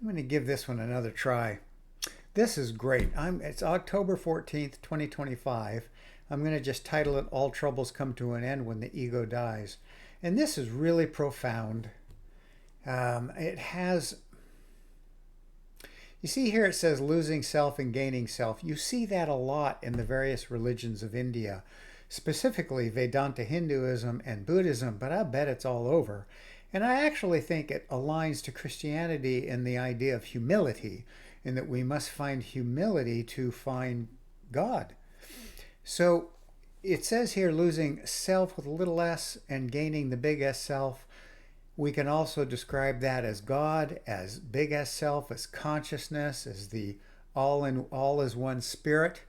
I'm going to give this one another try. This is great. It's October 14th, 2025. I'm going to just title it All Troubles Come to an End When the Ego Dies. And this is really profound. It has, you see here it says losing self and gaining self. You see that a lot in the various religions of India, specifically Vedanta Hinduism and Buddhism, but I bet it's all over. And I actually think it aligns to Christianity in the idea of humility, in that we must find humility to find God. So it says here losing self with a little s and gaining the big S self. We can also describe that as God, as big S self, as consciousness, as the all is one spirit.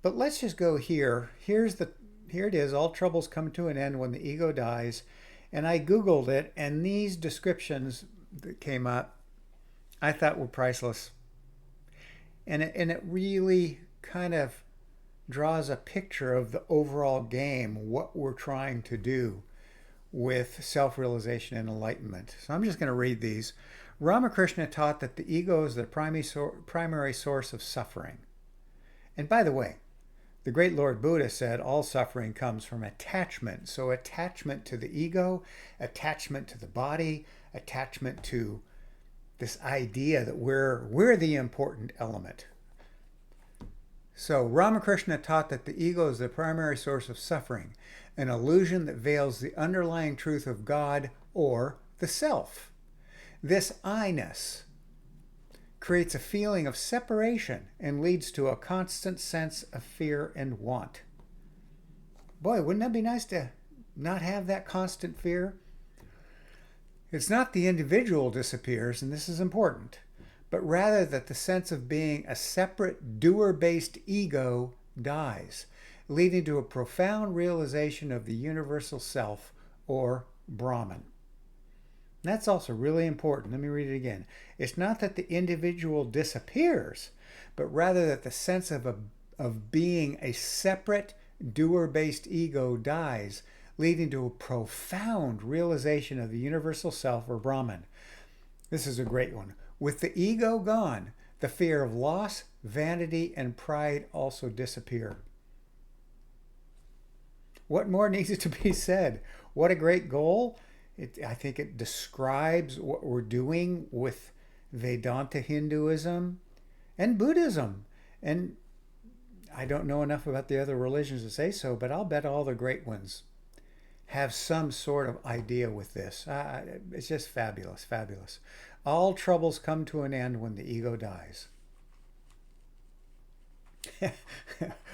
But let's just go here. Here it is. All troubles come to an end when the ego dies. And I Googled it, and these descriptions that came up I thought were priceless. And it really kind of draws a picture of the overall game, what we're trying to do with self-realization and enlightenment. So I'm just going to read these. Ramakrishna taught that the ego is the primary source of suffering. And by the way, the great Lord Buddha said all suffering comes from attachment. So attachment to the ego, attachment to the body, attachment to this idea that we're the important element. So Ramakrishna taught that the ego is the primary source of suffering, an illusion that veils the underlying truth of God or the self. This I-ness creates a feeling of separation and leads to a constant sense of fear and want. Boy, wouldn't that be nice to not have that constant fear? It's not the individual disappears, and this is important, but rather that the sense of being a separate doer-based ego dies, leading to a profound realization of the universal self, or Brahman. That's also really important. Let me read it again. It's not that the individual disappears, but rather that the sense of being a separate doer-based ego dies, leading to a profound realization of the universal self, or Brahman. This is a great one. With the ego gone, the fear of loss, vanity, and pride also disappear. What more needs to be said? What a great goal. I think it describes what we're doing with Vedanta Hinduism and Buddhism. And I don't know enough about the other religions to say so, but I'll bet all the great ones have some sort of idea with this. It's just fabulous, fabulous. All troubles come to an end when the ego dies. I'm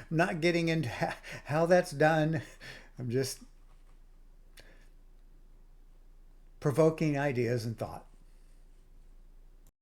not getting into how that's done. I'm just provoking ideas and thought.